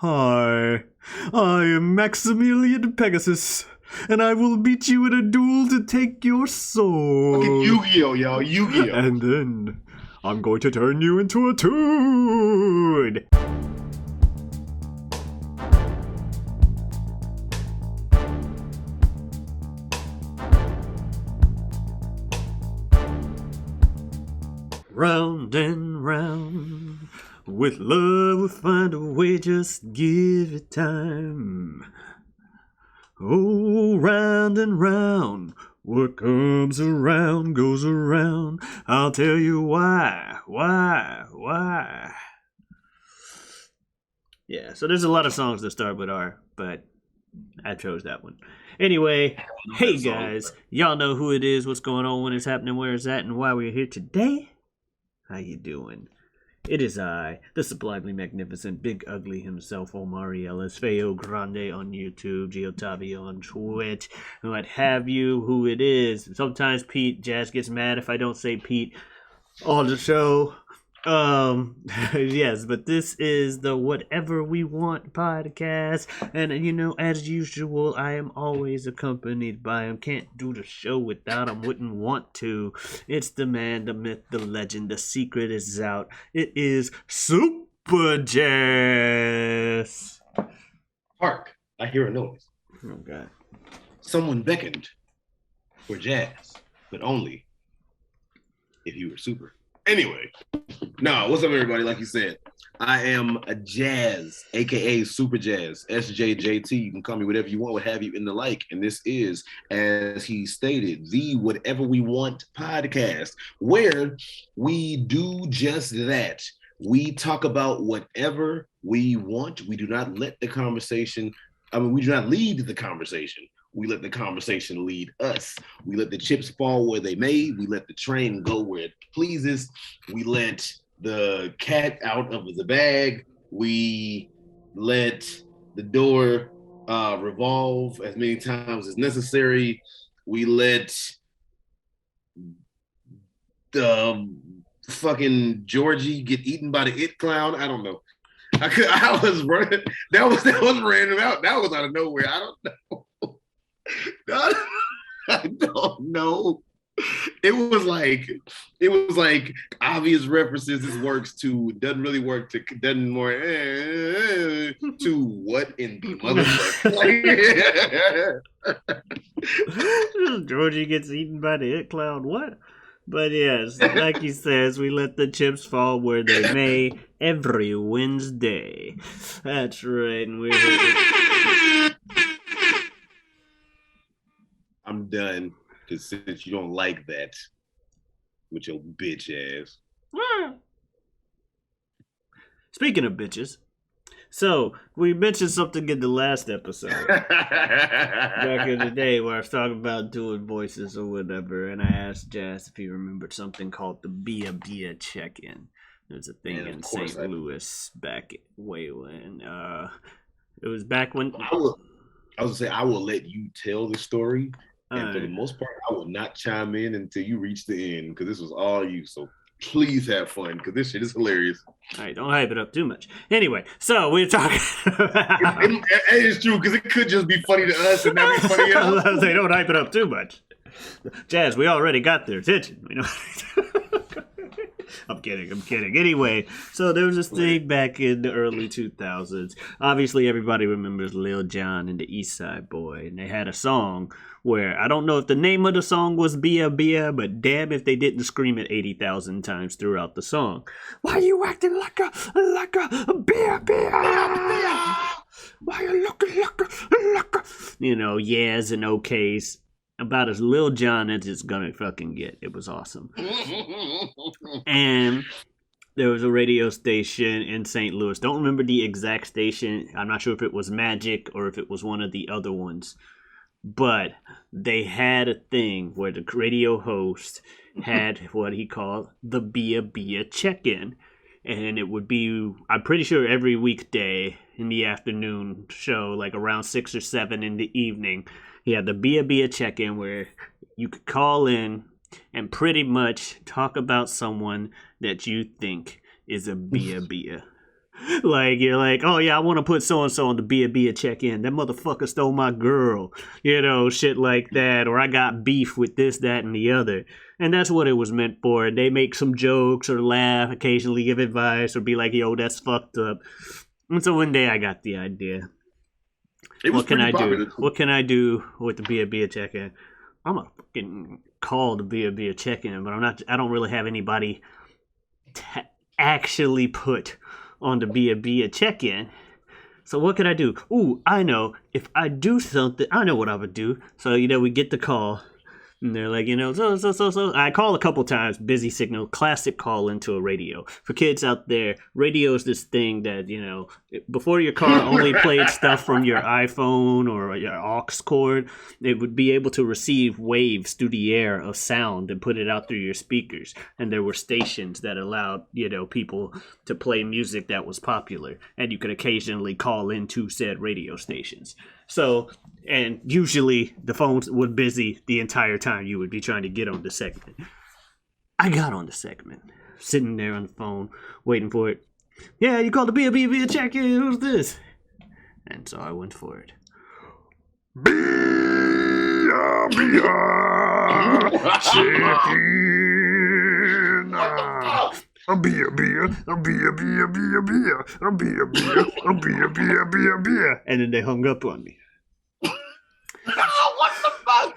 Hi, I am Maximilian Pegasus, and I will beat you in a duel to take your soul. Fucking Yu-Gi-Oh, y'all. Yu-Gi-Oh. And then I'm going to turn you into a toad. Round and round, with love we'll find a way, just give it time. Oh, round and round, what comes around goes around. I'll tell you why. Yeah, so there's a lot of songs that start with R, but I chose that one. Anyway, hey guys, y'all know who it is, what's going on, when it's happening, where it's at, and why we're here today. How you doing? It is I, the sublimely magnificent, big ugly himself, Omari Ellis, feogrande on YouTube, Geotavio on Twitch, and what have you, who it is. Sometimes Pete Jazz gets mad if I don't say Pete on the show. Yes, but this is the Whatever We Want podcast, and as usual, I am always accompanied by him. Can't do the show without him, wouldn't want to. It's the man, the myth, the legend, the secret is out. It is Superjaz. Hark, I hear a noise. Oh God. Someone beckoned for jazz, but only if you were super. Anyway, what's up, everybody? Like you said, I am a Jazz, aka Superjaz, SJJT. You can call me whatever you want, what have you, in the like. And this is, as he stated, the Whatever We Want podcast, where we do just that. We talk about whatever we want. We do not let the conversation, we do not lead the conversation. We let the conversation lead us. We let the chips fall where they may. We let the train go where it pleases. We let the cat out of the bag. We let the door revolve as many times as necessary. We let the fucking Georgie get eaten by the it clown. I don't know. I was running. That was random out. That was out of nowhere. I don't know. I don't know. It was like obvious references. This works to, doesn't really work to, doesn't more to what in the motherfucker. Georgie gets eaten by the it clown. What? But yes, like he says, we let the chips fall where they may every Wednesday. That's right, and we're I'm done, because since you don't like that with your bitch ass. Speaking of bitches, so we mentioned something in the last episode back in the day where I was talking about doing voices or whatever, and I asked Jazz if he remembered something called the Bia check-in. There's a thing in St. Louis back way when it was back when I was gonna say, I will let you tell the story. And for the most part, I will not chime in until you reach the end, because this was all you. So please have fun, because this shit is hilarious. All right, don't hype it up too much. Anyway, so we're talking about... it is true, because it could just be funny to us and not be funny else. They don't hype it up too much. Jazz, we already got their attention. I'm kidding. Anyway, so there was this thing back in the early 2000s. Obviously, everybody remembers Lil Jon and the East Side Boy, and they had a song where, I don't know if the name of the song was Bia, but damn if they didn't scream it 80,000 times throughout the song. Why you acting like a Bia? Why you looking like a... yeahs and okays. About as Lil Jon as it's gonna fucking get. It was awesome. And there was a radio station in St. Louis. Don't remember the exact station. I'm not sure if it was Magic or if it was one of the other ones. But they had a thing where the radio host had what he called the Bia check-in. And it would be, I'm pretty sure, every weekday in the afternoon show, like around 6 or 7 in the evening. He had the Bia check-in where you could call in and pretty much talk about someone that you think is a Bia. Like, you're like, oh yeah, I want to put so and so on the be a check in. That motherfucker stole my girl, shit like that. Or I got beef with this, that, and the other. And that's what it was meant for. And they make some jokes or laugh, occasionally give advice, or be like, yo, that's fucked up. And so one day I got the idea. What can I do? What can I do with the be a check in? I'm gonna fucking call the be a check in, but I don't really have anybody to actually put on the be a check in. So what could I do? Ooh, I know. If I do something, I know what I would do. So, we get the call. And they're like, so. I call a couple times, busy signal, classic call into a radio. For kids out there, radio is this thing that, before your car only played stuff from your iPhone or your aux cord, it would be able to receive waves through the air of sound and put it out through your speakers. And there were stations that allowed, people to play music that was popular. And you could occasionally call into said radio stations. So, and usually the phones were busy the entire time you would be trying to get on the segment. I got on the segment, sitting there on the phone, waiting for it. Yeah, you called the be a check in. Who's this? And so I went for it. Be a check in. A beer. And then they hung up on me. What the fuck?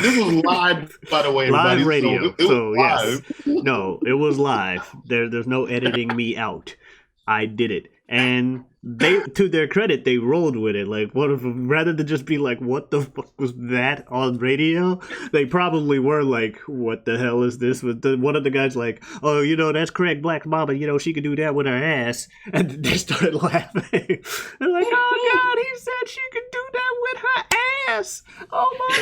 This was live, by the way. Live radio. So live. Yes. No, it was live. There's no editing me out. I did it. And they, to their credit, they rolled with it. Like, rather than just be like, what the fuck was that on radio? They probably were like, what the hell is this? One of the guys like, oh, that's Craig Black's mama, she could do that with her ass. And they started laughing. They're like, oh God, he said she could do that with her ass. Oh my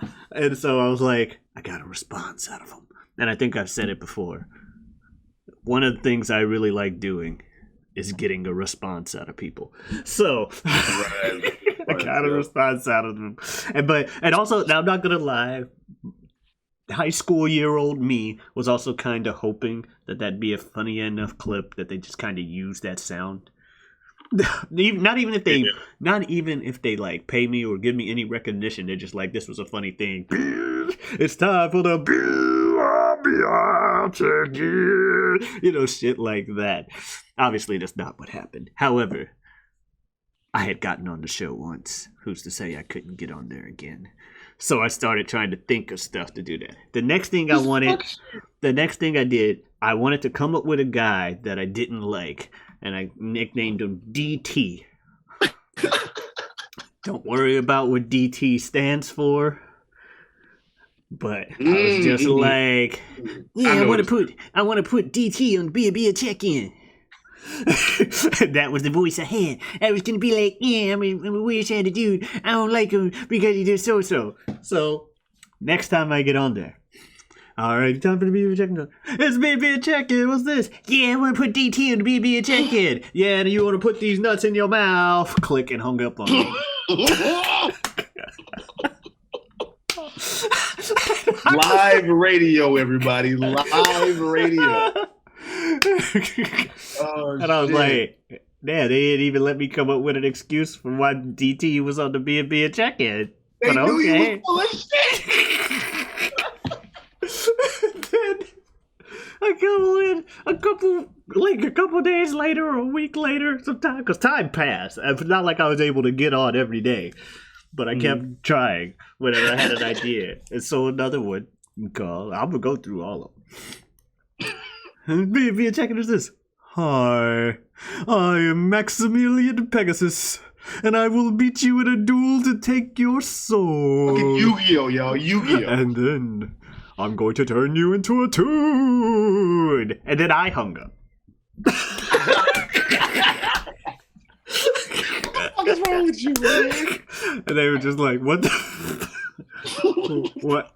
God. And so I was like, I got a response out of them. And I think I've said it before. One of the things I really like doing is getting a response out of people. So I got a response out of them. And also, now I'm not gonna lie, high school year-old me was also kind of hoping that that'd be a funny enough clip that they just kind of use that sound. Not even if they like pay me or give me any recognition. They're just like, this was a funny thing. It's time for the shit like that. Obviously, that's not what happened. However, I had gotten on the show once. Who's to say I couldn't get on there again? So I started trying to think of stuff to do that. The next thing I did, I wanted to come up with a guy that I didn't like, and I nicknamed him DT. Don't worry about what DT stands for. But I was just like, yeah, I want to put DT on the be a check in. That was the voice I had. I was gonna be like, yeah, I'm a weird-handed dude. I don't like him because he did so. So next time I get on there, all right, time for the be a check in. It's be a check in. What's this? Yeah, I want to put DT on the be a check in. Yeah, and you want to put these nuts in your mouth? Click and hung up on me. Live radio, everybody. Live radio. And I was like, yeah, they didn't even let me come up with an excuse for why DT was on the be a check-in. They knew he was full of shit. Then I go in a couple days later or a week later, sometime, because time passed. It's not like I was able to get on every day. But I kept trying whenever I had an idea. And so another one called. I'm going to go through all of them. Be a check-in is this. Hi, I am Maximilian Pegasus, and I will beat you in a duel to take your soul. Yu-Gi-Oh, y'all. Yu-Gi-Oh. And then I'm going to turn you into a toad. And then I hung up. What's wrong with you, man? And they were just like, what the what?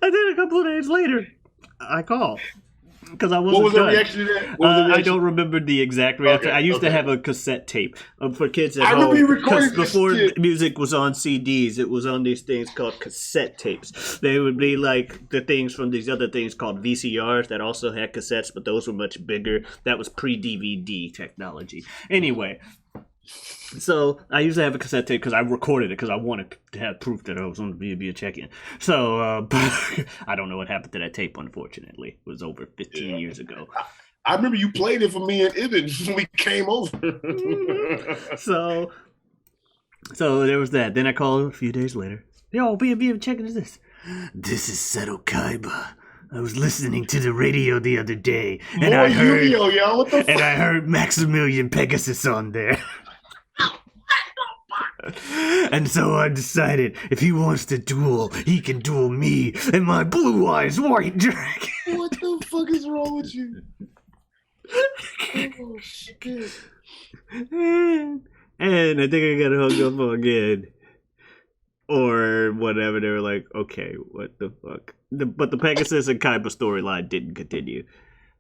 And then a couple of days later, I call. because I wasn't What was the done. reaction to that? What was the I reaction? don't remember the exact reaction. Okay, I used to okay. have a cassette tape for kids at I remember home. you recording Because this before shit. music was on CDs, it was on these things called cassette tapes. They would be like the things from these other things called VCRs that also had cassettes, but those were much bigger. That was pre-DVD technology. Anyway. So I used to have a cassette tape because I recorded it because I wanted to have proof that I was on the B&B check-in. So I don't know what happened to that tape. Unfortunately, it was over 15 years ago. I remember you played it for me and Ibn when we came over. So there was that. Then I called a few days later. Yo, B&B checking is this? This is Seto Kaiba. I was listening to the radio the other day, and I heard Yu-Gi-Oh, y'all. What the fuck? and I heard Maximilian Pegasus on there. And so I decided if he wants to duel, he can duel me and my blue eyes white dragon. What the fuck is wrong with you? Oh shit. And I think I got hung up again. Or whatever. They were like, okay, what the fuck? But the Pegasus and Kaiba storyline didn't continue.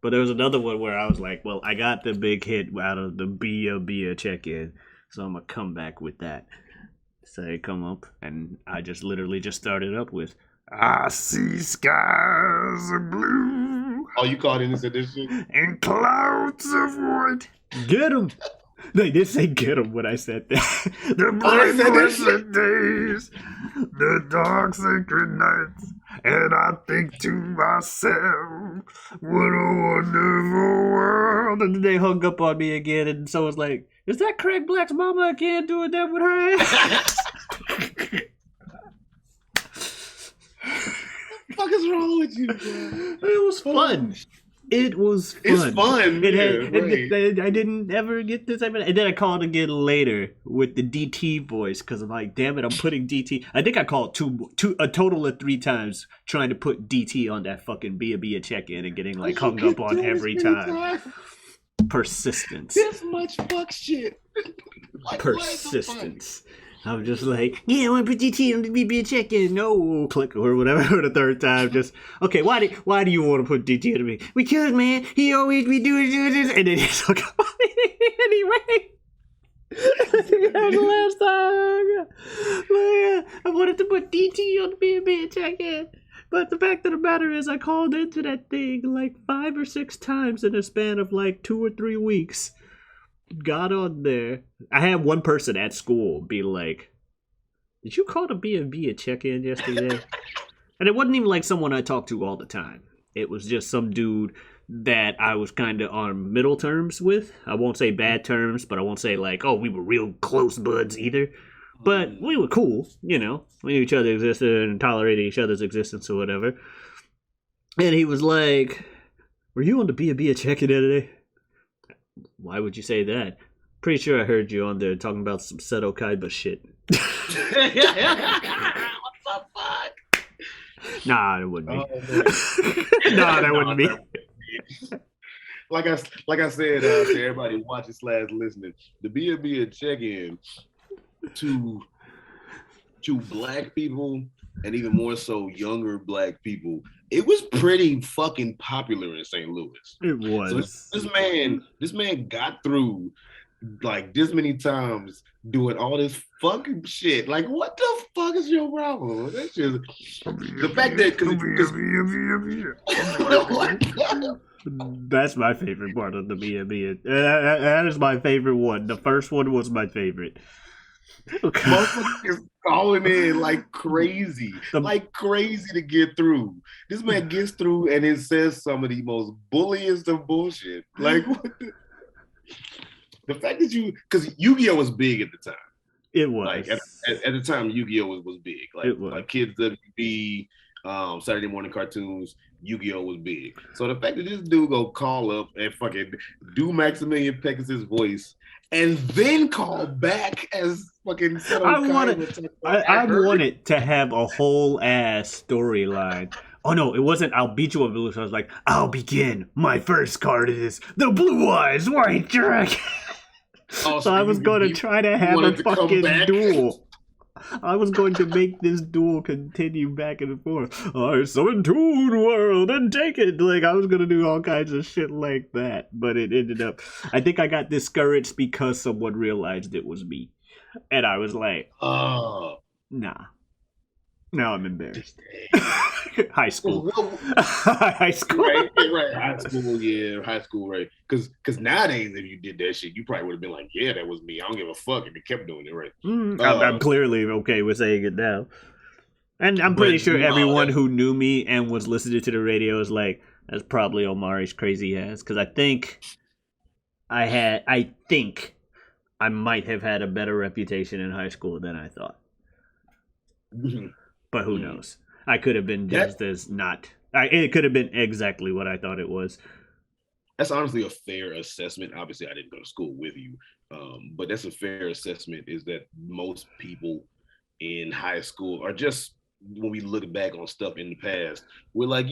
But there was another one where I was like, well, I got the big hit out of the Bia check-in. So I'm going to come back with that. So I come up, and I just literally just started up with, I see skies of blue. Oh, you called in this edition? And clouds of white. Get him. They did say get him when I said that. The bright blessed days, the dark sacred nights, and I think to myself, what a wonderful world. And then they hung up on me again, and so I was like, is that Craig Black's mama again doing that with her ass? What the fuck is wrong with you, bro? It was fun. It was fun. It's fun. I didn't ever get this. And then I called again later with the DT voice because I'm like, damn it, I'm putting DT. I think I called a total of 3 times trying to put DT on that fucking Bia check-in and getting like hung up on every time. Persistence. This much fuck shit. Like, persistence. I'm just like, yeah, I want to put DT on the BB check-in. No, click or whatever for the third time. Just okay. Why do you want to put DT on me? Because man, he always be doing this, and then he's like, anyway. That was the last time. I wanted to put DT on the BB check-in. But the fact of the matter is, I called into that thing like 5 or 6 times in a span of like 2 or 3 weeks. Got on there. I had one person at school be like, did you call the B&B a check-in yesterday? And it wasn't even like someone I talked to all the time. It was just some dude that I was kind of on middle terms with. I won't say bad terms, but I won't say like, oh, we were real close buds either. But we were cool, you know. We knew each other existed and tolerated each other's existence or whatever. And he was like, were you on the B&B check-in today? Why would you say that? Pretty sure I heard you on there talking about some Seto Kaiba shit. What the fuck? Nah, that wouldn't be. Nah, that wouldn't be. Like I said to everybody watching / listening, the B&B check-in to black people and even more so younger black people, it was pretty fucking popular in St. Louis. It was. So this man got through like this many times doing all this fucking shit. Like, what the fuck is your problem? That's just the fact that that's my favorite part of the B&B. That is my favorite one. The first one was my favorite. Motherfuckers calling in like crazy to get through. This man gets through and it says some of the most bulliest of bullshit. Like, what the fact that because Yu-Gi-Oh was big at the time. It was. Like at the time, Yu-Gi-Oh was big. Like, it was. Like Kids WB, Saturday morning cartoons, Yu-Gi-Oh was big. So the fact that this dude go call up and fucking do Maximilian Pegasus' voice and then call back as fucking I wanted to have a whole ass storyline. Oh no, it wasn't I'll beat you up blue. So I was like, I'll begin. My first card is the Blue Eyes White Dragon. So I was going to try to have a fucking duel. I was going to make this duel continue back and forth. I summon Toon World and take it. Like, I was going to do all kinds of shit like that. But it ended up, I think I got discouraged because someone realized it was me. And I was like, nah. Now I'm embarrassed. High school. High school. Right. High school, right. Because nowadays, if you did that shit, you probably would have been like, yeah, that was me. I don't give a fuck if you kept doing it, right? I'm clearly okay with saying it now. And I'm pretty sure everyone who knew me and was listening to the radio is like, that's probably Omari's crazy ass. Because I think I might have had a better reputation in high school than I thought. But who knows? I could have been just as not. It could have been exactly what I thought it was. That's honestly a fair assessment. Obviously, I didn't go to school with you, but that's a fair assessment. Is that most people in high school are just, when we look back on stuff in the past, we're like,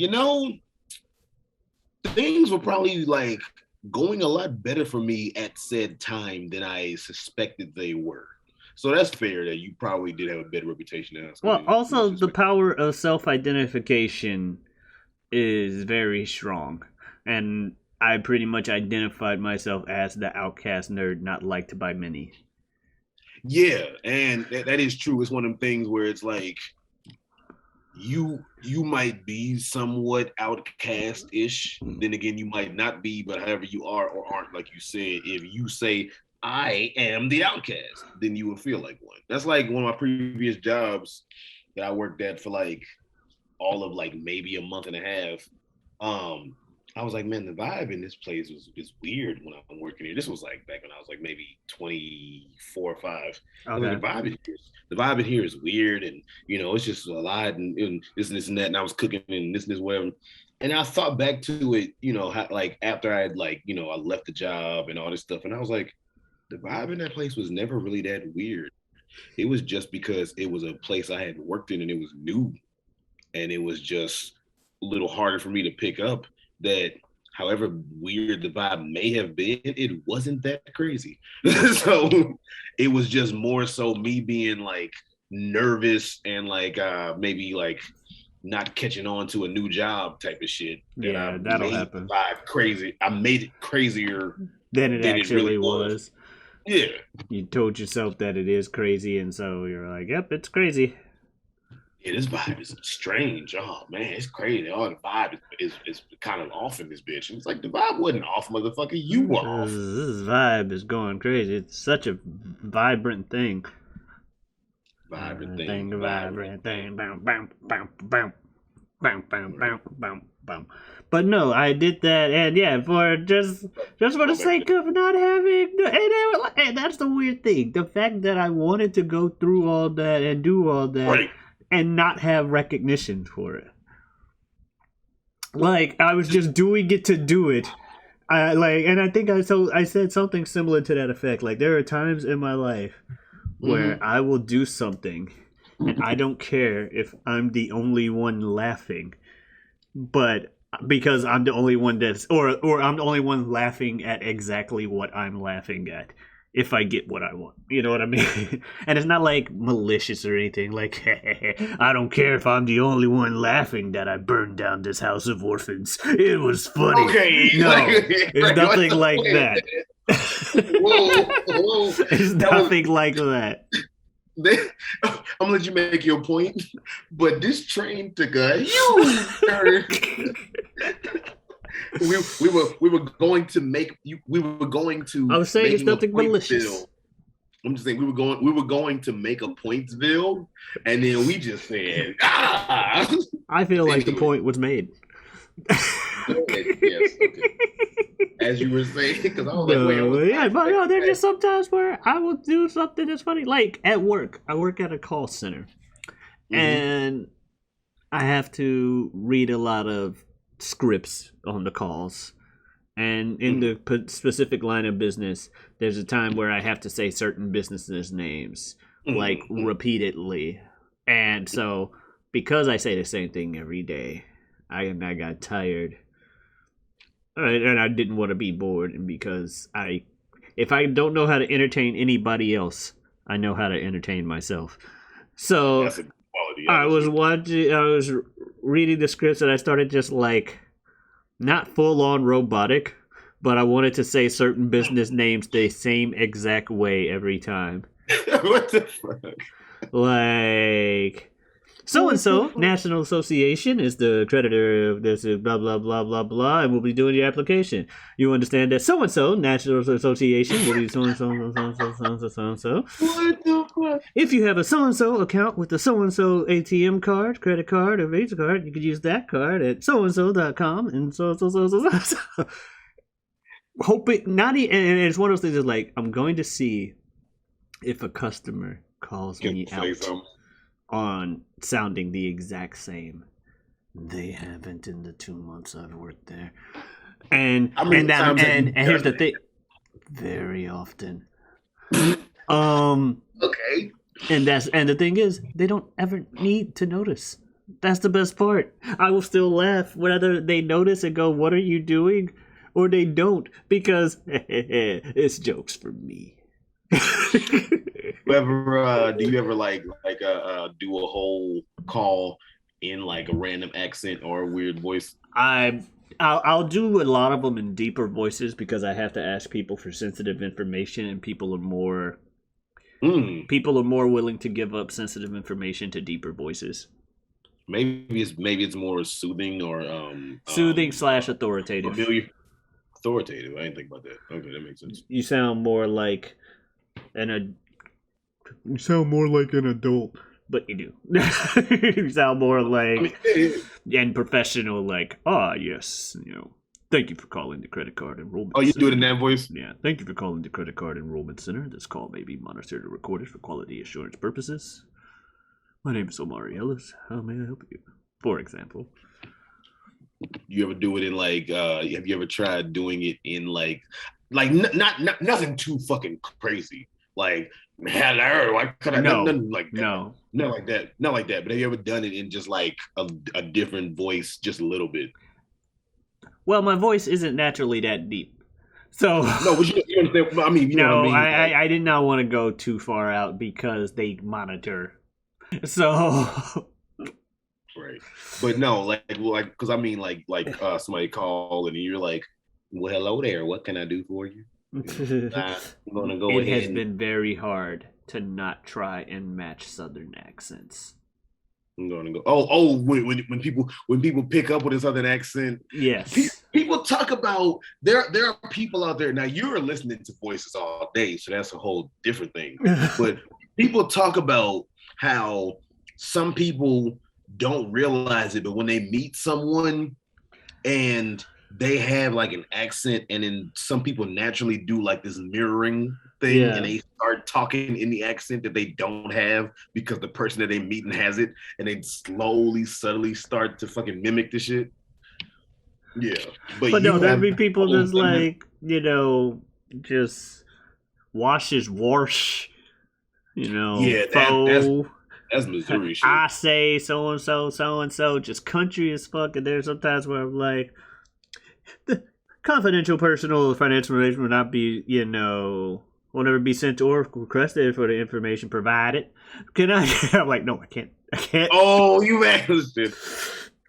things were probably like going a lot better for me at said time than I suspected they were. So that's fair that you probably did have a better reputation now. Well, also the power of self-identification is very strong. And I pretty much identified myself as the outcast nerd not liked by many. Yeah, and that is true. It's one of them things where it's like you might be somewhat outcast-ish. Then again, you might not be, but however you are or aren't, like you said, if you say, I am the outcast, then you would feel like one. That's like one of my previous jobs that I worked at for like all of like maybe a month and a half. I was like, man, the vibe in this place is weird when I'm working here. This was like back when I was like maybe 24 or 5. Okay. Like, the vibe in here is weird, and it's just a lot and this and that. And I was cooking and this whatever. And I thought back to it, how, like after I had like, I left the job and all this stuff, and I was like, the vibe in that place was never really that weird. It was just because it was a place I hadn't worked in and it was new. And it was just a little harder for me to pick up that however weird the vibe may have been, it wasn't that crazy. So it was just more so me being like nervous and like maybe like not catching on to a new job type of shit. Yeah, that'll happen. Vibe crazy. I made it crazier than it actually was. Yeah. You told yourself that it is crazy, and so you're like, yep, it's crazy. Yeah, this vibe is strange. Oh, man, it's crazy. Oh, the vibe is kind of off in this bitch. And it's like, the vibe wasn't off, motherfucker. You were off. This vibe is going crazy. It's such a vibrant thing. Vibrant thing. Bam, bam, bam, bam, bam, bam, bam, bam, bam. But no, I did that, and yeah, for just for the sake of not having, and that's the weird thing. The fact that I wanted to go through all that and do all that, right, and not have recognition for it. Like, I was just doing it to do it. And I think I said something similar to that effect. Like, there are times in my life where I will do something, and I don't care if I'm the only one laughing, but because I'm the only one or I'm the only one laughing at exactly what I'm laughing at, if I get what I want. You know what I mean? And it's not like malicious or anything. Like, I don't care if I'm the only one laughing that I burned down this house of orphans. It was funny. Okay. No, it's nothing like that. Whoa. It's nothing like that. I'm gonna let you make your point, but this train took a huge turn. We were going to. I was saying it's nothing malicious. I'm just saying we were going to make a Pointsville, and then we just said, ah. I feel like the point was made. Yes, okay. As you were saying, because I was like, wait. But no, there's just sometimes where I will do something that's funny. Like at work, I work at a call center, and I have to read a lot of scripts on the calls. And in the specific line of business, there's a time where I have to say certain businesses' names, like repeatedly. And so, because I say the same thing every day, I got tired. And I didn't want to be bored, and because if I don't know how to entertain anybody else, I know how to entertain myself. So That's a quality. I was Honestly. watching, I was reading the scripts, and I started just like not full on robotic, but I wanted to say certain business names the same exact way every time. What the fuck? Like so and What the so, fuck? National Association is the creditor of this blah blah blah blah blah, and we'll be doing your application. You understand that so and so, National Association will be so and so so and so so and so so and so. What the fuck? If you have a so and so account with the so and so ATM card, credit card, or Visa card, you could use that card at so and so.com and so. Hoping not, and it's one of those things that's like I'm going to see if a customer calls Can me say out something? on sounding the exact same. They haven't in the 2 months I've worked there. And How many and that, times have you and here's the done thing. Very often. that? Um Okay. and the thing is, they don't ever need to notice. That's the best part. I will still laugh whether they notice and go, "What are you doing?" or they don't, because it's jokes for me. Do you ever do a whole call in like a random accent or a weird voice? I'll do a lot of them in deeper voices because I have to ask people for sensitive information, and Mm, people are more willing to give up sensitive information to deeper voices. maybe it's more soothing or Soothing slash authoritative. familiar, authoritative. I didn't think about that. Okay, that makes sense. You sound more like an you sound more like an adult, but you do. You sound more I like mean, and professional, like, yes, thank you for calling the credit card enrollment oh, you do it in center. that voice? Yeah, thank you for calling the credit card enrollment center. This call may be monitored or recorded for quality assurance purposes. My name is Omari Ellis. How may I help you? For example. You ever do it in like? Have you ever tried doing it in not nothing too fucking crazy? Like, hello, I could have No, nothing like that. no. Not like that. Not like that. But have you ever done it in just like a different voice, just a little bit? Well, my voice isn't naturally that deep. So No, but you understand. I mean, you know what I no, mean. Like, I did not want to go too far out because they monitor. So right. But no, because I mean, somebody call and you're like, well, hello there. What can I do for you? I'm gonna go it ahead has and been very hard to not try and match Southern accents. I'm gonna go. Oh, when people pick up with a southern accent, Yes. people talk about there are people out there now. You're listening to voices all day, so that's a whole different thing. But people talk about how some people don't realize it, but when they meet someone and they have like an accent, and then some people naturally do like this mirroring thing, Yeah. and they start talking in the accent that they don't have because the person that they meeting has it, and they slowly, subtly start to fucking mimic the shit. Yeah, But no, you there'd have be people just like, just wash is wash, yeah, faux. that's Missouri shit. I say so and so, just country as fuck. And there's sometimes where I'm like, the confidential, personal, financial information will not be, will never be sent or requested for the information provided. Can I? I'm like, no, I can't. Oh, you understood.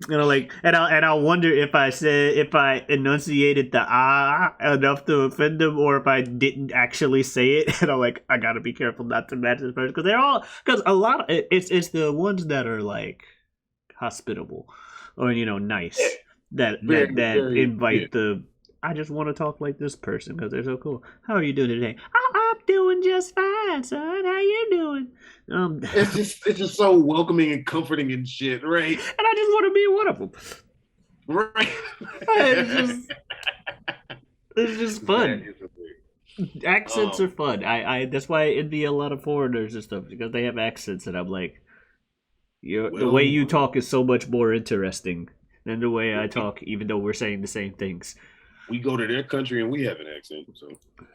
And I'll wonder if I enunciated the enough to offend them, or if I didn't actually say it. And I'm like, I gotta be careful not to match this person, because a lot of it's the ones that are like hospitable or nice that invite the. I just want to talk like this person because they're so cool. How are you doing today? I'm doing just fine, son. How you doing? It's just so welcoming and comforting and shit, right? And I just want to be one of them. Right. It's just fun. Accents are fun. I that's why I envy a lot of foreigners and stuff, because they have accents, and I'm like, the way you talk is so much more interesting than the way I talk, even though we're saying the same things. We go to their country and we have an accent,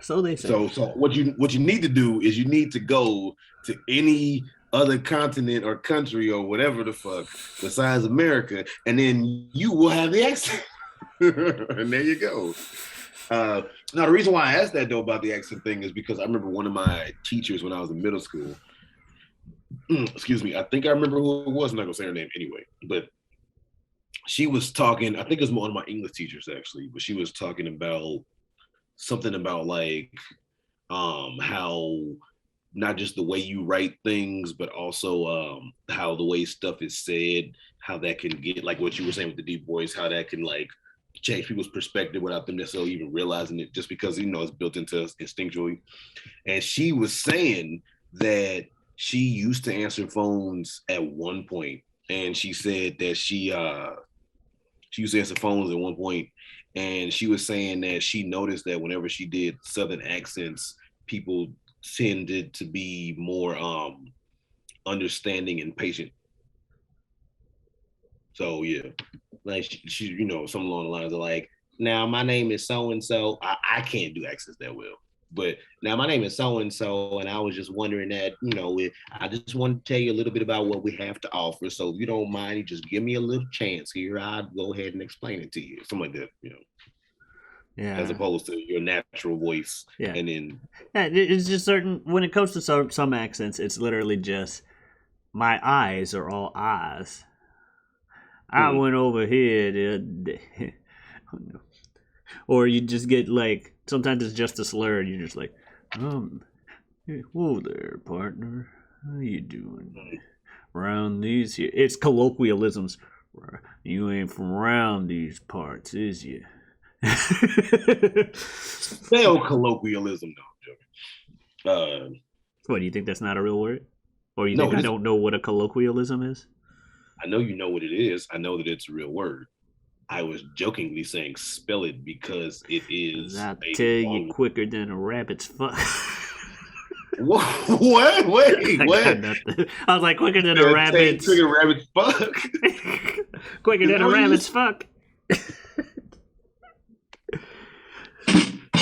so they say. So what you need to do is you need to go to any other continent or country or whatever the fuck besides America, and then you will have the accent. And there you go. Now the reason why I asked that though about the accent thing is because I remember one of my teachers when I was in middle school. excuse me, I think I remember who it was. I'm not gonna say her name anyway, but she was talking. I think it was one of my English teachers actually, but she was talking about something about like how not just the way you write things, but also how the way stuff is said, how that can get like what you were saying with the deep voice, how that can like change people's perspective without them necessarily even realizing it, just because it's built into us instinctually. And she was saying that she used to answer phones at one point, and she said that she used to answer phones at one point, and she was saying that she noticed that whenever she did Southern accents, people tended to be more understanding and patient. So yeah, like she something along the lines of like, now my name is so and so. I can't do accents that well, but now my name is so and so, and I was just wondering that I just want to tell you a little bit about what we have to offer. So if you don't mind, you just give me a little chance here. I'll go ahead and explain it to you, something like that. Yeah. As opposed to your natural voice. Yeah. And then it's just certain when it comes to some accents, it's literally just my eyes are all eyes. I went over here the other day. Or you just get like sometimes it's just a slur and you're just like, hey, whoa there, partner. How you doing? Around these here. It's colloquialisms. You ain't from around these parts, is you? Spell colloquialism, though. What, do you think that's not a real word? Or you think I don't know what a colloquialism is? I know you know what it is. I know that it's a real word. I was jokingly saying spell it because it is. I'll tell you quicker than a rabbit's fuck. What? Wait, what? I was like, quicker than a rabbit's. Quicker rabbit's fuck. Quicker than a rabbit's fuck.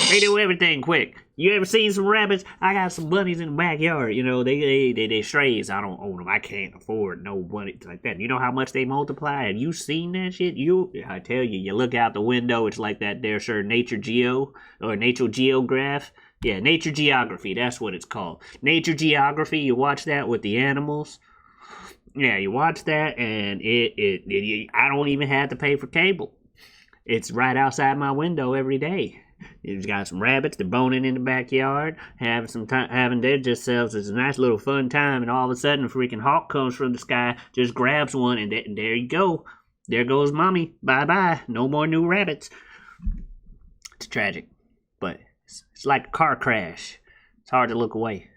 They do everything quick. You ever seen some rabbits? I got some bunnies in the backyard. They strays. I don't own them. I can't afford no bunnies like that. You know how much they multiply? Have you seen that shit? I tell you, you look out the window, it's like that there, sir, Nature Geo or Nature Geograph. Yeah, Nature Geography. That's what it's called. Nature Geography. You watch that with the animals. Yeah, you watch that, and I don't even have to pay for cable. It's right outside my window every day. He's got some rabbits. They're boning in the backyard, having some time, having their just selves. It's a nice little fun time, and all of a sudden, a freaking hawk comes from the sky, just grabs one, and there you go. There goes mommy. Bye bye. No more new rabbits. It's tragic, but it's like a car crash. It's hard to look away.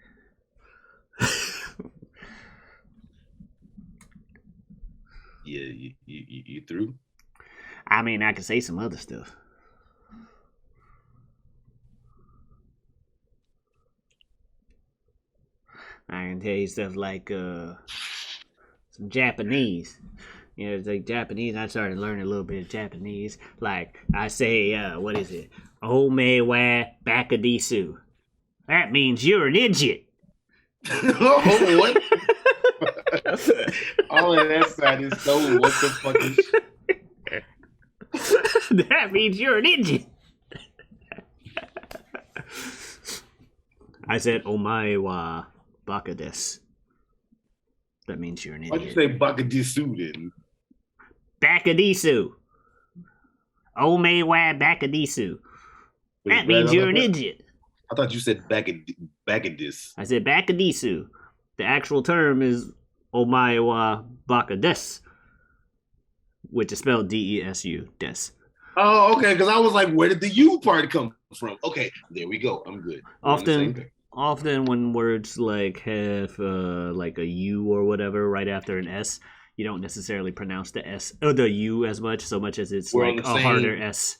Yeah, you through? I mean, I could say some other stuff. I can tell you stuff like some Japanese. It's like Japanese. I started learning a little bit of Japanese. Like I say, what is it? Ome wa bakadisu. That means you're an idiot. Oh, what? All of that side is so what the fuck is That means you're an idiot. I said Omari wa bakades. That means you're an idiot. Why'd you say bakadisu then? Bakadisu. Ome wa bakadisu. That means you're an idiot. I thought you said bakadis. I said bakadisu. The actual term is Omae wa bakades, which is spelled D-E-S-U, des. Oh, okay, because I was like, where did the U part come from? Okay, there we go. I'm good. Often when words like have like a U or whatever right after an S, you don't necessarily pronounce the S or the U as much, so much as it's like a harder S.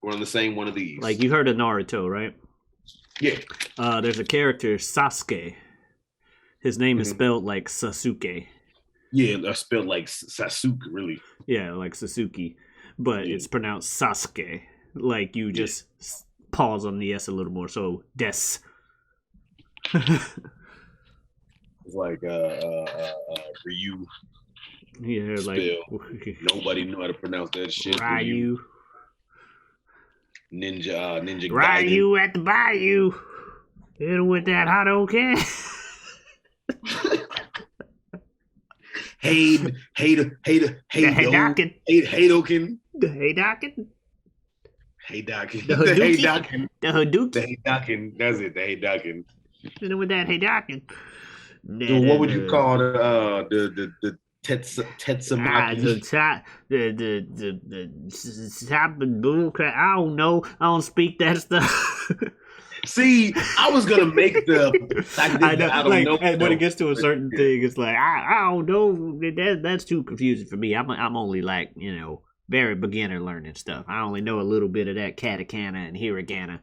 We're on the same one of these. Like you heard of Naruto, right? Yeah. There's a character, Sasuke. His name is spelled like Sasuke. Yeah, that's spelled like Sasuke, really. Yeah, like Sasuke. But it's pronounced Sasuke. Like you just pause on the S a little more. So, des. It's like Ryu. Yeah, like nobody knew how to pronounce that shit. Ryu. Ninja Ryu at the bayou. Hit with that hot okay. The Haydakin. Haydokin. The Haydakin. Haydakin. The The Hadouken. Haydakin. The Hadouken. The Haydakin. That's it. The Haydakin. You know with that Haydakin. So what would you call the Tetsamaki? The top and bull crap. I don't know. I don't speak that stuff. See, I was gonna make the. I know. And when it gets to a certain thing, it's like I don't know. That's too confusing for me. I'm only like very beginner learning stuff. I only know a little bit of that katakana and hiragana.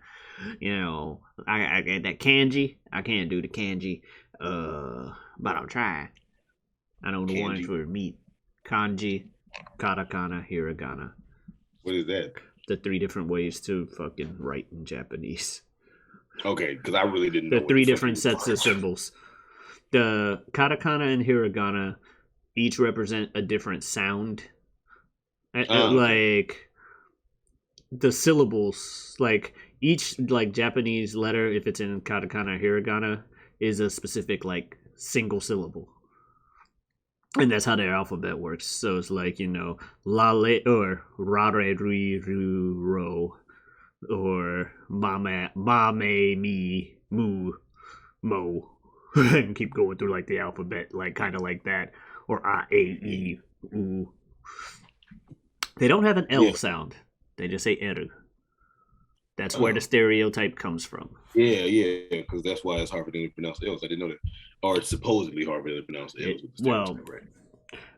I that kanji. I can't do the kanji. But I'll try. I know the ones for meat. Kanji, katakana, hiragana. What is that? The 3 different ways to fucking write in Japanese. Okay, because I really didn't know. The 3 different sets of symbols. The katakana and hiragana each represent a different sound. Like the syllables, like each like Japanese letter, if it's in katakana or hiragana, is a specific like single syllable. And that's how their alphabet works. So it's like, lale or rare rui ru ro or mame me mu mo and keep going through like the alphabet, like kind of like that. Or a e u. They don't have an L sound. They just say eru. That's where the stereotype comes from. Yeah, because that's why it's hard for them to pronounce L's. I didn't know that. Or it's supposedly hard for them to pronounce L's.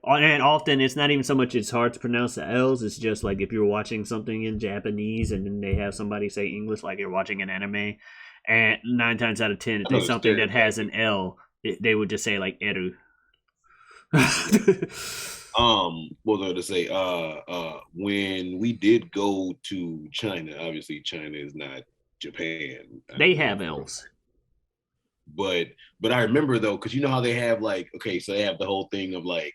And often it's not even so much it's hard to pronounce the L's. It's just like if you're watching something in Japanese and then they have somebody say English, like you're watching an anime, and 9 times out of 10, if it's something that has an L, they would just say like eru. What was I going to say? When we did go to China, obviously China is not Japan. They have L's. But I remember though, because you know how they have like, okay, so they have the whole thing of like,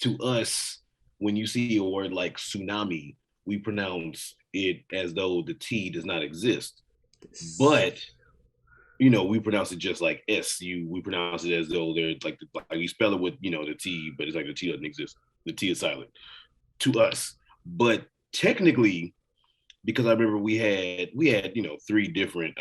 to us, when you see a word like tsunami, we pronounce it as though the T does not exist. But we pronounce it just like we pronounce it as though there's like you spell it with the T, but it's like the T doesn't exist. The T is silent to us. But technically, because I remember we had 3 different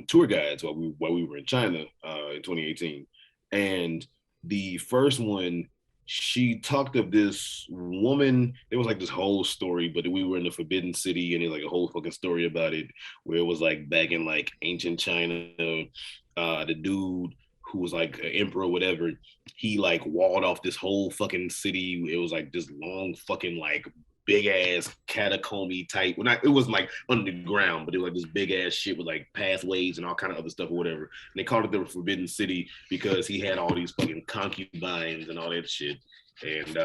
tour guides while we were in China in 2018, and the first one, she talked of this woman. It was like this whole story, but we were in the Forbidden City, and there's like a whole fucking story about it, where it was like back in like ancient China, the dude who was like an emperor, or whatever, he like walled off this whole fucking city. It was like this long fucking like big ass catacomby type. Well, it wasn't like underground, but it was like this big ass shit with like pathways and all kind of other stuff or whatever. And they called it the Forbidden City because he had all these fucking concubines and all that shit. And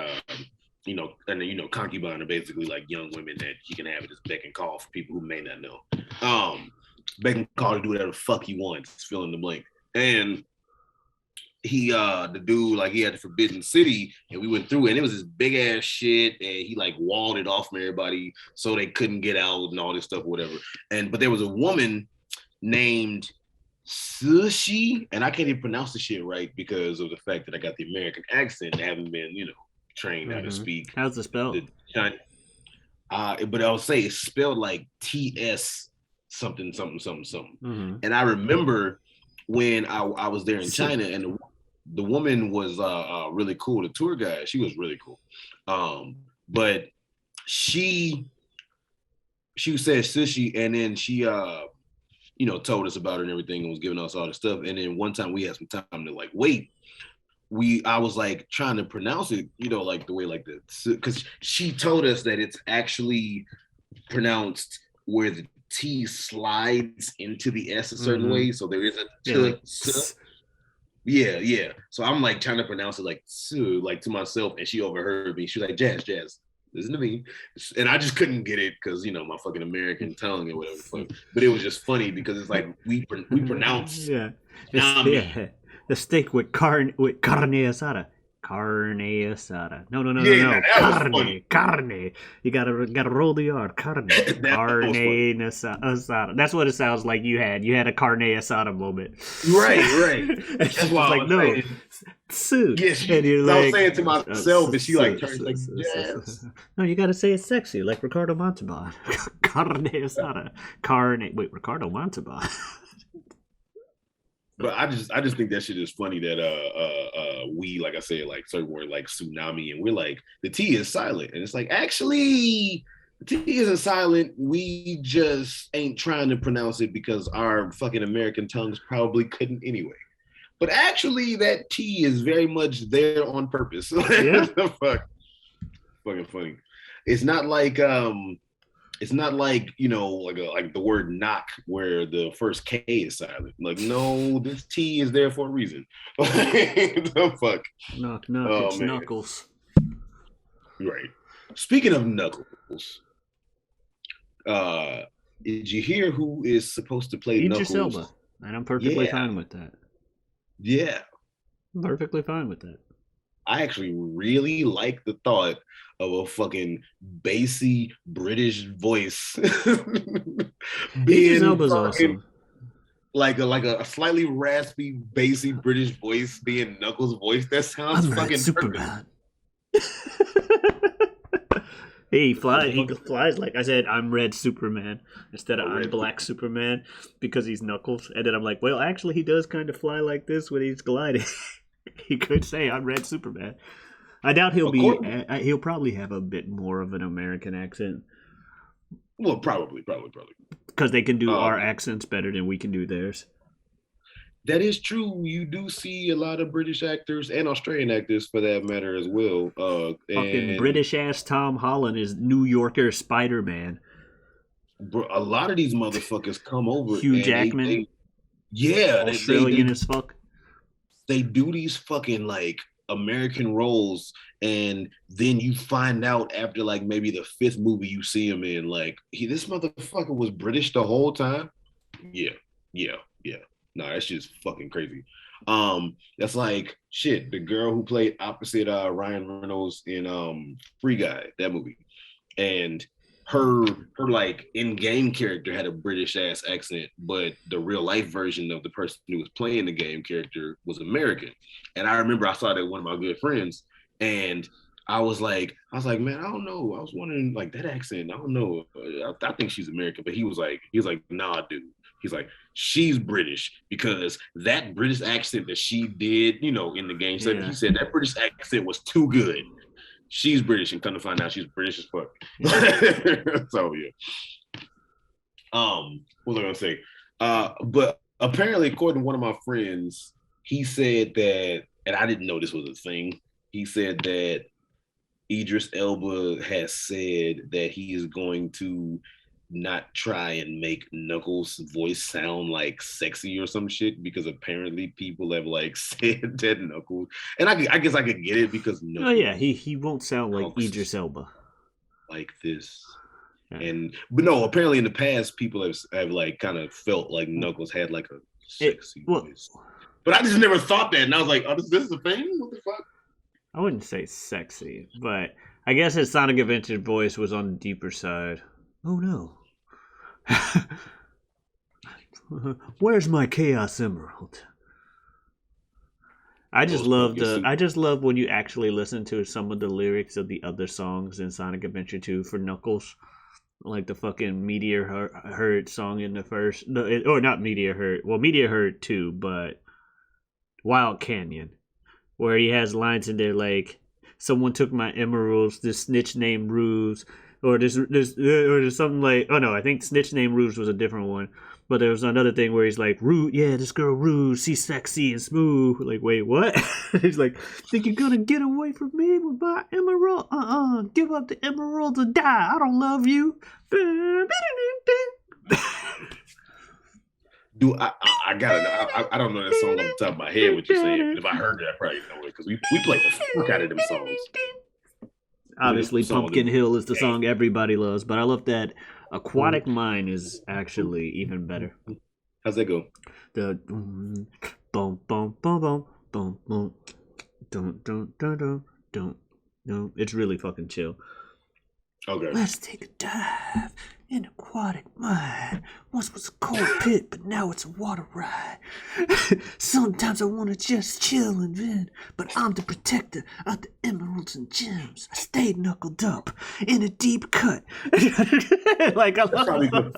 concubine are basically like young women that you can have at this beck and call for people who may not know. Beck and call to do whatever the fuck he wants, fill in the blank. And he the dude, like, he had the Forbidden City, and we went through it, and it was this big ass shit, and he like walled it off from everybody so they couldn't get out and all this stuff or whatever. But there was a woman named Sushi, and I can't even pronounce the shit right because of the fact that I got the American accent and haven't been trained how to speak. How's it spelled? But I'll say it's spelled like TS something. And I remember when I was there in China, and the woman was really cool. The tour guide, she was really cool. But she said sushi, and then she told us about it and everything, and was giving us all the stuff. And then one time we had some time to like wait. I was like trying to pronounce it, like the way like the, because she told us that it's actually pronounced where the T slides into the S a certain way. So there is a yeah. So I'm like trying to pronounce it like to myself, and she overheard me. She was like, Jazz, listen to me. And I just couldn't get it because my fucking American tongue or whatever. But it was just funny because it's like we pronounce the steak with carne asada. Carne asada. No. Carne. You gotta roll the R. Carne. Carne asada. That's what it sounds like. You had a carne asada moment. Right. That's why like, no. Sue. Yeah, And you're I was like, saying to myself, and she like turns like, yes. No, you got to say it sexy, like Ricardo Montalban. Carne asada. Carne. Wait, Ricardo Montalban. But I just think that shit is funny that we, like I said, like certain word like tsunami, and we're like the T is silent, and it's like actually the T isn't silent. We just ain't trying to pronounce it because our fucking American tongues probably couldn't anyway. But actually, that T is very much there on purpose. Yeah. The fuck, fucking funny. It's not like you know like the word knock where the first K is silent. Like no, this T is there for a reason. The fuck. Knock knock. Oh, It's man. Knuckles. Right. Speaking of Knuckles, did you hear who is supposed to play Idris Knuckles? Elba, and I'm perfectly Yeah. fine with that. Yeah. I'm perfectly fine with that. I actually really like the thought of a fucking bassy British voice Idris Elba's awesome. Like a slightly raspy, bassy British voice being Knuckles' voice. That sounds I'm fucking Red Superman. He flies like I said, I'm Red Superman instead of I'm Black Superman because he's Knuckles. And then I'm like, well, actually, he does kind of fly like this when he's gliding. He could say I'm Red Superman. I doubt he'll probably have a bit more of an American accent. Well, probably. Because they can do our accents better than we can do theirs. That is true. You do see a lot of British actors and Australian actors, for that matter, as well. Fucking British ass Tom Holland is New Yorker Spider-Man. A lot of these motherfuckers come over. Hugh Jackman. Australian as fuck. They do these fucking like American roles, and then you find out after like maybe the fifth movie you see him in, like this motherfucker was British the whole time. Yeah. No, that's just fucking crazy. That's like shit. The girl who played opposite Ryan Reynolds in Free Guy, that movie, and her like in-game character had a British ass accent, but the real life version of the person who was playing the game character was American. And I remember I saw that with one of my good friends, and I was like, man, I don't know. I was wondering like that accent. I don't know. I think she's American, but he was like, nah, dude. He's like, she's British because that British accent that she did, you know, in the game. So he said that British accent was too good. She's British, and come to find out she's British as fuck. So yeah. What was I gonna say? But apparently, according to one of my friends, he said that, and I didn't know this was a thing. He said that Idris Elba has said that he is going to not try and make Knuckles' voice sound like sexy or some shit, because apparently people have like said that Knuckles, and I guess I could get it because Knuckles, oh yeah, he won't sound like Idris Elba like this. Yeah. But no, apparently in the past people have like kind of felt like Knuckles had like a sexy voice, but I just never thought that, and I was like, oh, this is a thing? What the fuck? I wouldn't say sexy, but I guess his Sonic Adventure voice was on the deeper side. Oh no. Where's my Chaos Emerald? I just love when you actually listen to some of the lyrics of the other songs in Sonic Adventure 2 for Knuckles. Like the fucking Meteor Herd song in the first, or not Meteor Herd. Well, Meteor Herd too, but Wild Canyon, where he has lines in there like, "Someone took my emeralds. This snitch named Ruse." Or there's something like, oh no, I think Snitch Named Rouge was a different one. But there was another thing where he's like, Rouge, yeah, this girl Rouge, she's sexy and smooth. Like, wait, what? He's like, think you're gonna get away from me with my emerald? Give up the emerald or die. I don't love you. Dude, I gotta know. I don't know that song on the top of my head, what you're saying. If I heard that, I probably know it, because we played the fuck out of them songs. Obviously, Pumpkin Hill is the song everybody loves, but I love that Aquatic Mine is actually even better. How's that go? The boom, boom, boom, boom, boom, boom, don't. It's really fucking chill. Okay. Let's take a dive in Aquatic Mine. Once was a cold pit, but now it's a water ride. Sometimes I want to just chill and vent, but I'm the protector of the emeralds and gems. I stayed knuckled up in a deep cut. Like, I love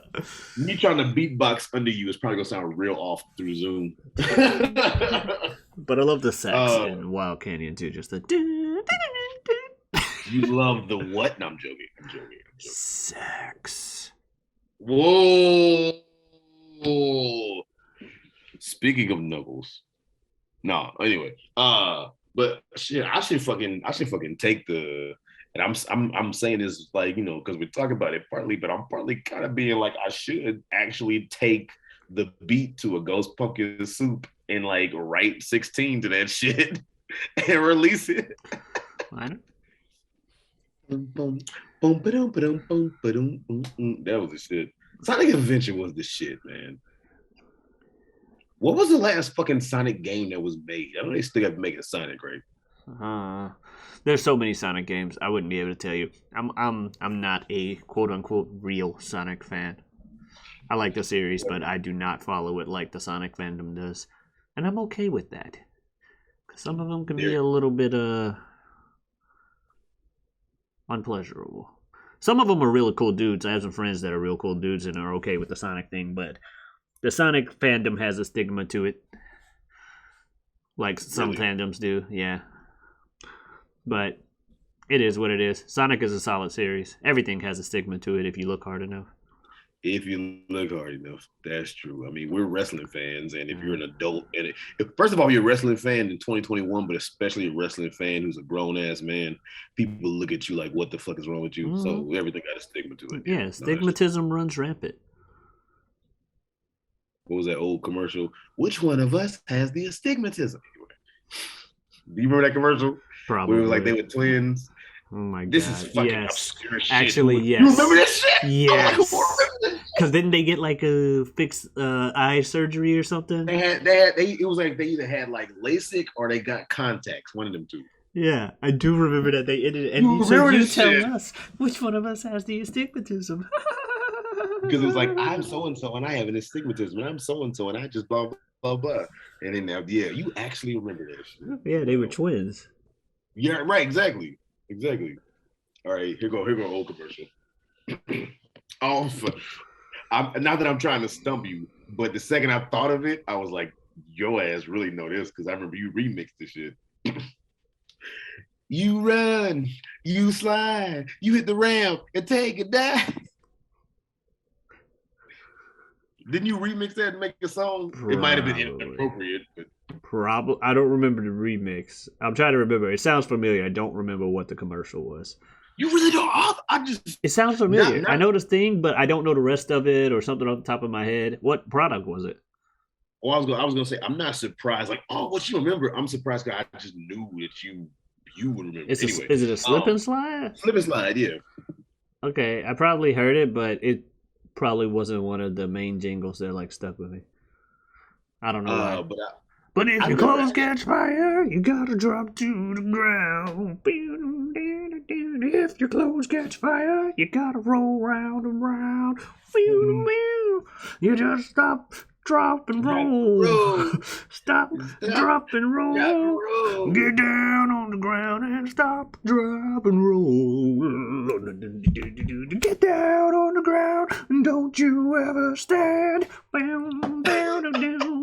me trying to beatbox under you is probably gonna sound real off through Zoom. But I love the sax in Wild Canyon too. Just the. You love the what? No, I'm joking. Sax. Whoa. Speaking of knuckles. No, anyway. But shit, I should fucking take the, and I'm saying this like, you know, because we're talking about it partly, but I'm partly kind of being like, I should actually take the beat to a Ghost Pumpkin Soup and like write 16 to that shit and release it. What? That was the shit. Sonic Adventure was the shit, man. What was the last fucking Sonic game that was made? I know they still have to make it Sonic, right? There's so many Sonic games. I wouldn't be able to tell you. I'm not a quote unquote real Sonic fan. I like the series, but I do not follow it like the Sonic fandom does, and I'm okay with that. Cause some of them can be a little bit unpleasurable. Some of them are really cool dudes. I have some friends that are real cool dudes and are okay with the Sonic thing, but the Sonic fandom has a stigma to it. Like some fandoms do, yeah. But it is what it is. Sonic is a solid series. Everything has a stigma to it if you look hard enough. If you look hard enough, that's true. I mean, we're wrestling fans, and if you're an adult, and first of all, you're a wrestling fan in 2021, but especially a wrestling fan who's a grown-ass man, people look at you like, what the fuck is wrong with you? Mm-hmm. So everything got a stigma to it. Yeah, stigmatism runs rampant. What was that old commercial? Which one of us has the astigmatism? Do you remember that commercial? Probably. Where it was like they were twins. Oh my god! This is fucking obscure shit. Actually, yes. You remember that shit? Yes. Because didn't they get like a fixed eye surgery or something? It was like they either had like LASIK or they got contacts. One of them two. Yeah, I do remember that they ended. And you tell us which one of us has the astigmatism. Because it was like, I'm so and so and I have an astigmatism, and I'm so and so and I just blah blah blah. And then yeah, you actually remember that shit. Yeah, they were twins. Yeah, right. Exactly. All right, here go old commercial. Not that I'm trying to stump you, but the second I thought of it, I was like, your ass really know this because I remember you remixed this shit. You run, you slide, you hit the ramp and take a dive. Didn't you remix that and make a song? Probably. It might have been inappropriate, but probably. I don't remember the remix. I'm trying to remember. It sounds familiar. I don't remember what the commercial was. You really don't? It sounds familiar. I know this thing, but I don't know the rest of it or something off the top of my head. What product was it? Oh, I was gonna say I'm not surprised. Like, oh, what you remember? I'm surprised because I just knew that you would remember. Is it a slip and slide? Slip and slide, yeah. Okay, I probably heard it, but it probably wasn't one of the main jingles that like stuck with me. I don't know why. But if your clothes catch fire, you gotta drop to the ground. If your clothes catch fire, you gotta roll round and round. You just stop, drop, and roll. Stop, drop, and roll. Get down on the ground and stop, drop, and roll. Get down on the ground and don't you ever stand.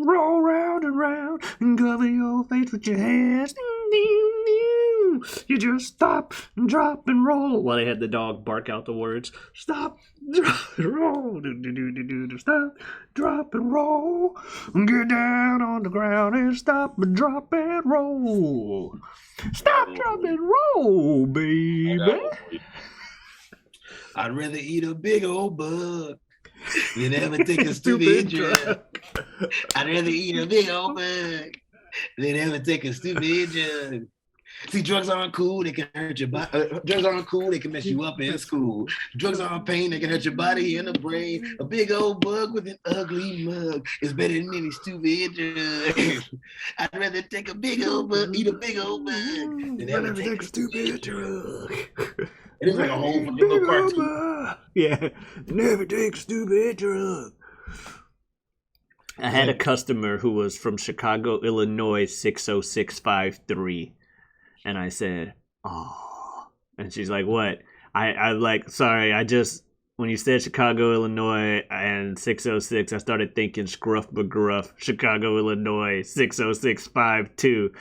Roll round and round and cover your face with your hands. You just stop and drop and roll. While they had the dog bark out the words. Stop, drop, and roll. Stop, drop, and roll. Get down on the ground and stop and drop and roll. Stop, drop, and roll, baby. I'd rather eat a big old bug than ever take a stupid drug. I'd rather eat a big old bug than ever take a stupid drug. See, drugs aren't cool, they can hurt your body. Drugs aren't cool, they can mess you up in school. Drugs aren't pain, they can hurt your body and the brain. A big old bug with an ugly mug is better than any stupid drug. I'd rather take a big old bug, eat a big old bug, than ever take a stupid drug. It is like a whole little cartoon. Yeah, never take a stupid drug. I had a customer who was from Chicago, Illinois, 60653. And I said, oh. And she's like, what? I like, sorry, when you said Chicago, Illinois, and 606, I started thinking Scruff McGruff, Chicago, Illinois, 60652.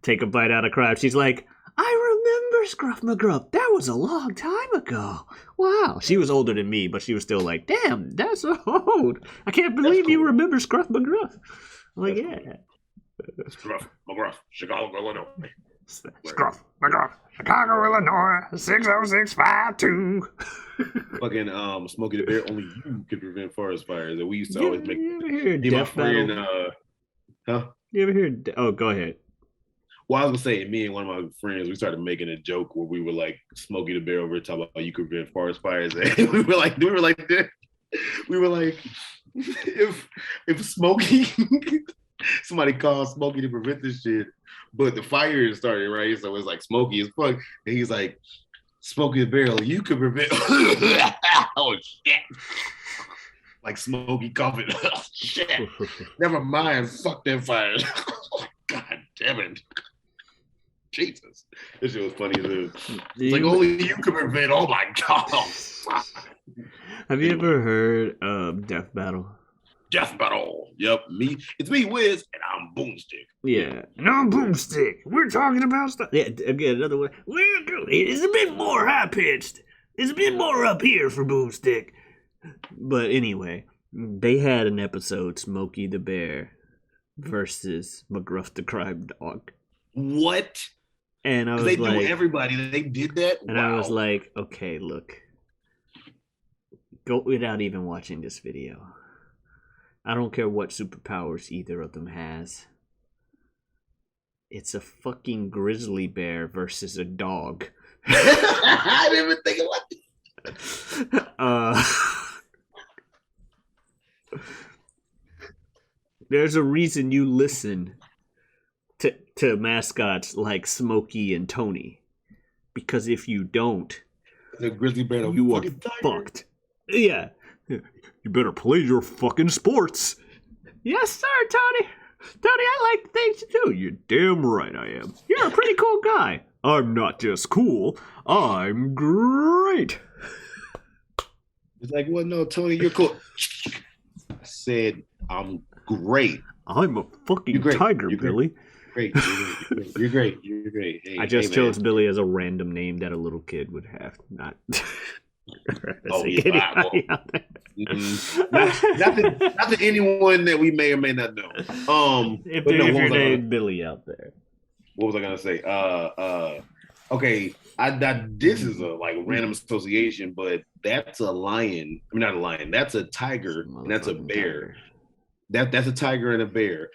Take a bite out of crime. She's like, I remember Scruff McGruff. That was a long time ago. Wow. She was older than me, but she was still like, damn, that's so old. I can't believe you remember Scruff McGruff. I'm like, yeah. Scruff McGruff, Chicago, Illinois. Scruff McGruff, Chicago, Illinois, 60652. Fucking Smokey the Bear, only you could prevent forest fires. That we used to always make. You ever hear Death Battle? Huh? You ever hear? Oh, go ahead. Well, I was gonna say, me and one of my friends, we started making a joke where we were like Smokey the Bear over talking about you could prevent forest fires. And we were like, if Smokey, somebody called Smokey to prevent this shit, but the fire started, right? So it's like Smokey as fuck, and he's like, Smokey the Bear, you could prevent. Oh shit! Like Smokey coughing. Shit. Never mind. Fuck them fires. God damn it. Jesus. This shit was funny as hell. It's like only you can prevent. Oh my God. Have you ever heard of Death Battle? Death Battle. Yep. It's me, Wiz, and I'm Boomstick. Yeah. And I'm Boomstick. We're talking about stuff. Yeah, again, another one. It's a bit more high pitched. It's a bit more up here for Boomstick. But anyway, they had an episode, Smokey the Bear versus McGruff the Crime Dog. What? And I was they like, knew everybody. They did that. And wow. I was like, okay, look, go without even watching this video. I don't care what superpowers either of them has. It's a fucking grizzly bear versus a dog. I didn't even think about it. There's a reason you listen to mascots like Smokey and Tony, because if you don't, the grizzly bear, you are fucked. Yeah, you better play your fucking sports. Yes, sir, Tony. Tony, I like things you do. You're damn right I am. You're a pretty cool guy. I'm not just cool. I'm great. It's like, well, no, Tony, you're cool. I said, I'm great. I'm a fucking tiger, Billy. Great. You're great. Hey, I just chose Billy as a random name that a little kid would have, not. Not to anyone that we may or may not know. If you're named Billy out there. What was I gonna say? Okay, this is a like random association, but that's a lion. I mean, not a lion. That's a tiger. And that's a bear. That's a tiger and a bear.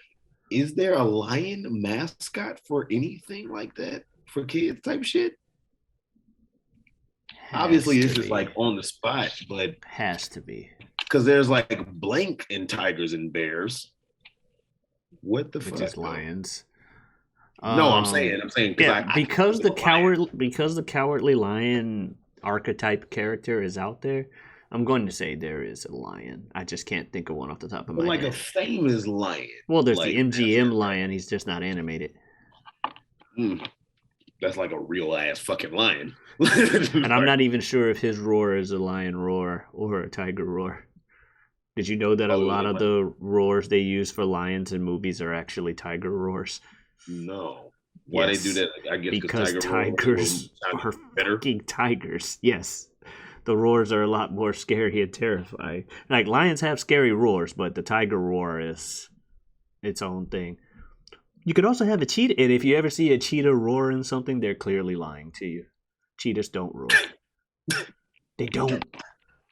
Is there a lion mascot for anything like that for kids type shit? Obviously, this is like on the spot, but has to be because there's like blank in tigers and bears. What the fuck? Just lions. No, I'm saying because the cowardly lion archetype character is out there. I'm going to say there is a lion. I just can't think of one off the top of my head. Like a famous lion. Well, there's the MGM lion. He's just not animated. That's like a real ass fucking lion. And I'm not even sure if his roar is a lion roar or a tiger roar. Did you know that a lot of the roars they use for lions in movies are actually tiger roars? No. Why they do that? I guess because tigers are fucking tigers. Yes. The roars are a lot more scary and terrifying. Like, lions have scary roars, but the tiger roar is its own thing. You could also have a cheetah, and if you ever see a cheetah roar in something, they're clearly lying to you. Cheetahs don't roar. They don't.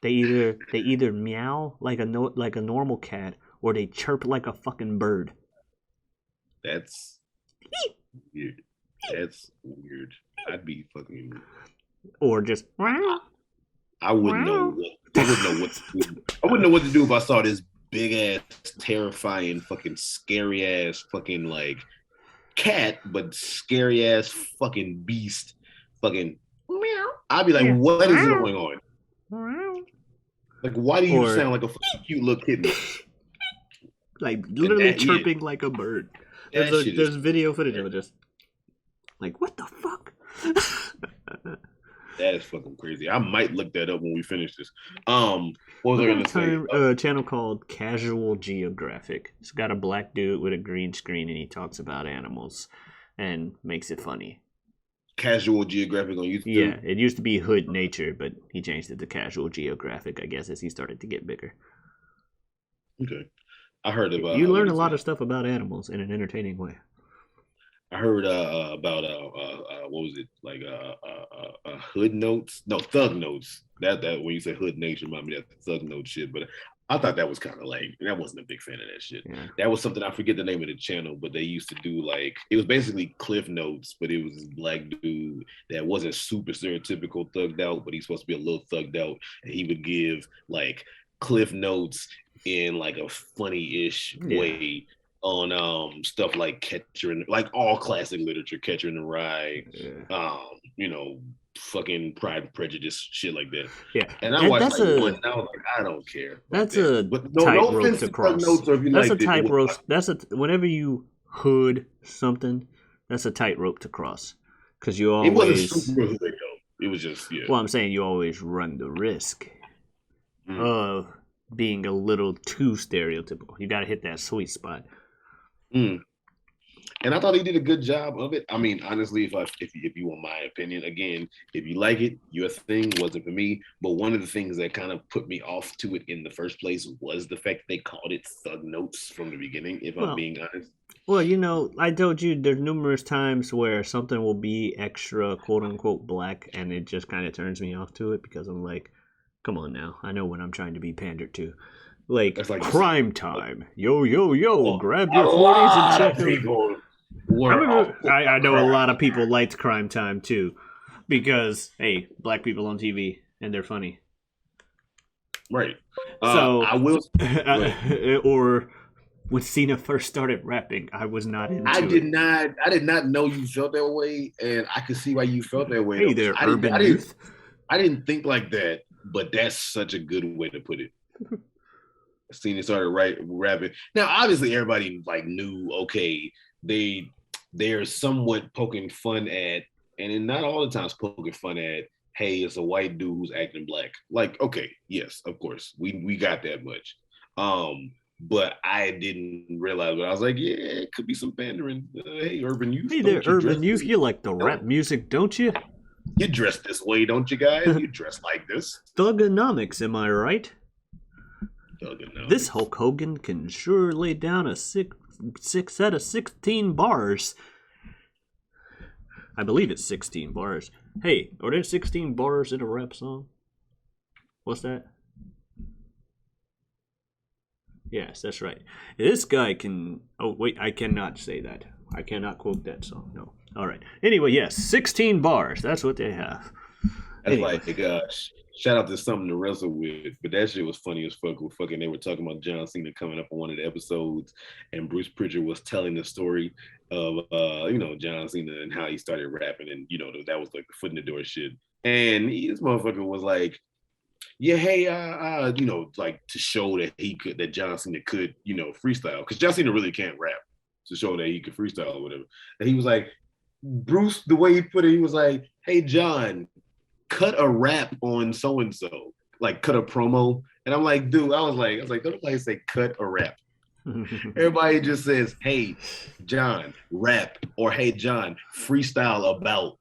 They either meow like a normal cat, or they chirp like a fucking bird. That's weird. That's weird. I'd be fucking. Or just. I wouldn't know what to do. I wouldn't know what to do if I saw this big ass, terrifying, fucking scary ass, fucking like cat, but scary ass fucking beast, fucking meow. I'd be like, what is going on? Like, why do you Or sound like a cute little kitten? like And literally chirping like a bird. that shit is There's video footage of it just like, what the fuck? that is fucking crazy. I might look that up when we finish this. What was I gonna say? A channel called Casual Geographic. It's got a black dude with a green screen and he talks about animals and makes it funny. Casual Geographic on YouTube. Yeah, it used to be Hood Nature, but he changed it to Casual Geographic, I guess, as he started to get bigger. Okay, I heard about. You learn a lot of stuff about animals in an entertaining way. I heard about what was it like Hood Notes? No, Thug Notes. That when you say Hood Nature, remind me of that Thug Note shit. But I thought that was kind of like, I wasn't a big fan of that shit. Yeah. That was something, I forget the name of the channel, but they used to do like, it was basically Cliff Notes, but it was this black dude that wasn't super stereotypical thugged out, but he's supposed to be a little thugged out, and he would give like Cliff Notes in like a funny-ish way on stuff like Catcher in, like all classic literature, Catcher in the Rye, you know, fucking Pride and Prejudice, shit like that. Yeah, and I watched like one, and I was like, I don't care. That's a tightrope to cross. That's a tightrope. That's a whenever you hood something, that's a tightrope to cross because you always. It wasn't super hood though. It was just Well, I'm saying you always run the risk of being a little too stereotypical. You got to hit that sweet spot. And I thought he did a good job of it. I mean, honestly, if you want my opinion, again, if you like it, your thing wasn't for me. But one of the things that kind of put me off to it in the first place was the fact that they called it Thug Notes from the beginning, if I'm being honest. Well, you know, I told you there's numerous times where something will be extra quote unquote black and it just kind of turns me off to it because I'm like, come on now. I know when I'm trying to be pandered to. Like Crime Time. Yo, grab your 40s and check people. I know a lot of people liked Crime Time too, because hey, black people on TV and they're funny. Right. So I will. Or when Cena first started rapping, I was not into it. I did not know you felt that way, and I could see why you felt that way. Hey there, urban youth. I didn't think like that, but that's such a good way to put it. Cena started rapping. Now, obviously, everybody like knew. Okay, they're somewhat poking fun at, and then not all the times poking fun at. Hey, it's a white dude who's acting black. Like, okay, yes, of course, we got that much. But I didn't realize. But I was like, yeah, it could be some pandering. Hey, urban youth. Hey there, urban youth. You like the rap music, don't you? You dress this way, don't you guys? You dress like this. Thugonomics, am I right? This Hulk Hogan can sure lay down a six set of 16 bars. I believe it's 16 bars. Hey, are there 16 bars in a rap song? What's that? Yes, that's right. This guy can... Oh, wait, I cannot say that. I cannot quote that song, no. All right. Anyway, yes, 16 bars. That's what they have. That's like, shout out to something to wrestle with, but that shit was funny as fuck. They were talking about John Cena coming up on one of the episodes, and Bruce Pritchard was telling the story of John Cena and how he started rapping, and that was like the foot in the door shit. And this motherfucker was like, yeah, hey, like to show that John Cena could, freestyle, because John Cena really can't rap, to show that he could freestyle or whatever. And he was like, Bruce, the way he put it, he was like, hey, John, cut a rap on so-and-so, like cut a promo. And I'm like, dude, I was like, don't nobody say cut a rap. Everybody just says, hey, John, rap, or hey, John, freestyle about.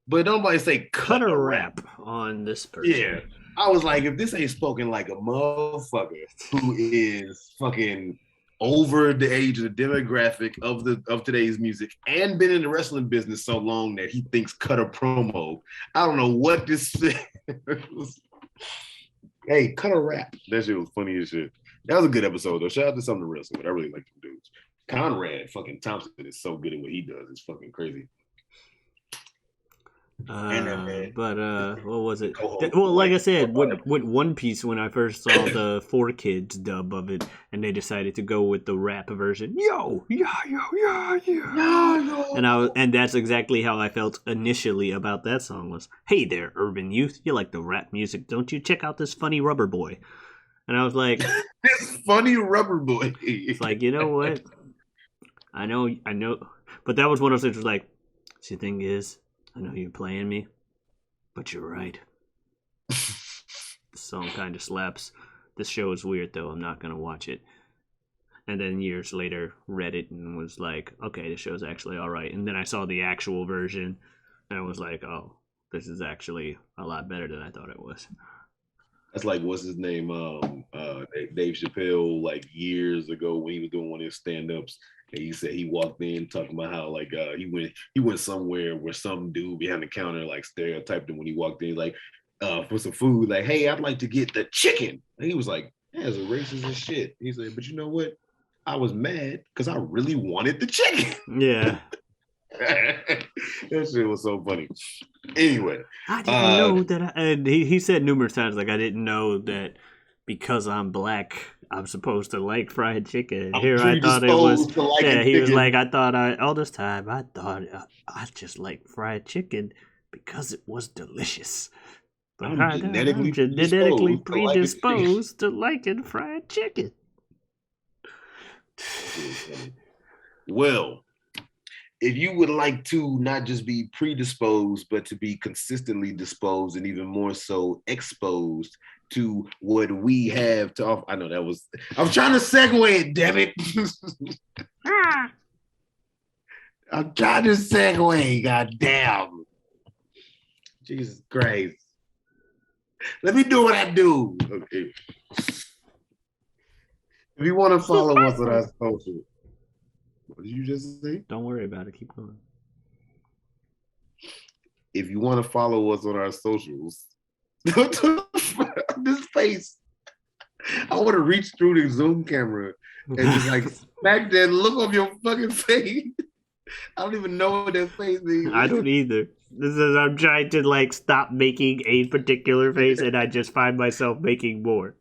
But nobody say cut a rap on this person. Yeah. I was like, if this ain't spoken like a motherfucker who is fucking over the age of the demographic of today's music and been in the wrestling business so long that he thinks cut a promo. I don't know what this was. Hey, cut a rap. That shit was funny as shit. That was a good episode though. Shout out to Something to Wrestle, but I really like them dudes. Conrad fucking Thompson is so good at what he does. It's fucking crazy. And that man, What was the it? co-host, Well, like like I said, whatever. with One Piece, when I first saw the 4Kids dub of it, and they decided to go with the rap version, yo, yeah, yo, yeah, yeah, Yeah, yo. and that's exactly how I felt initially about that song. Was, hey there, urban youth, you like the rap music, don't you? Check out this funny rubber boy. And I was like, This funny rubber boy. it's like, you know what? I know, but that was one of those things. Was like, see, the thing is, I know you're playing me, but you're right. The song kind of slaps. This show is weird though. I'm not gonna watch it. And then years later, read it and was like, okay, this show's actually all right. And then I saw the actual version, and I was like, oh, this is actually a lot better than I thought it was. That's like what's his name? Dave Chappelle, like years ago when he was doing one of his stand-ups. And he said he walked in talking about how like he went somewhere where some dude behind the counter like stereotyped him when he walked in, like for some food, like, hey, I'd like to get the chicken. And he was like, that's a racist as shit. He said, but you know what? I was mad because I really wanted the chicken. Yeah. That shit was so funny. Anyway, I didn't know that. And he said numerous times, like, I didn't know that because I'm black, I'm supposed to like fried chicken. I'm Here I thought it was. predisposed to liking Yeah, he chicken. was like, all this time, I thought I just like fried chicken because it was delicious. But I'm I'm genetically genetically predisposed predisposed to liking fried chicken. to liking chicken. Well, if you would like to not just be predisposed, but to be consistently disposed and even more so exposed to what we have to offer. I know that was, I'm trying to segue it, damn it. I'm trying to segue, goddamn. Jesus Christ. Let me do what I do. Okay. If you want to follow us on our social, what did you just say? Don't worry about it. Keep going. If you want to follow us on our socials, this face, I want to reach through the Zoom camera and just like smack that look on your fucking face. I don't even know what that face means. I don't either. This is I'm trying to like stop making a particular face, and I just find myself making more.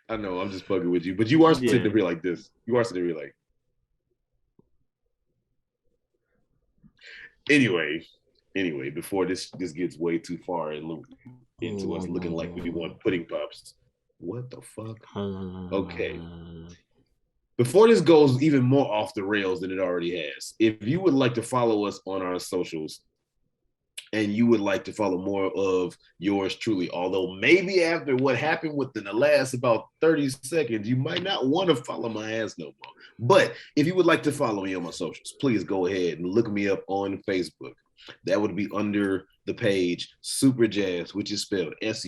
I know, I'm just fucking with you, but you are sitting Yeah. there like this. You are sitting there like. Anyway, before this gets way too far and into us looking like we want pudding pops. What the fuck? Okay. Before this goes even more off the rails than it already has, if you would like to follow us on our socials and you would like to follow more of yours truly, although maybe after what happened within the last about 30 seconds, you might not want to follow my ass no more. But if you would like to follow me on my socials, please go ahead and look me up on Facebook. That would be under the page Superjaz, which is spelled Superjaz.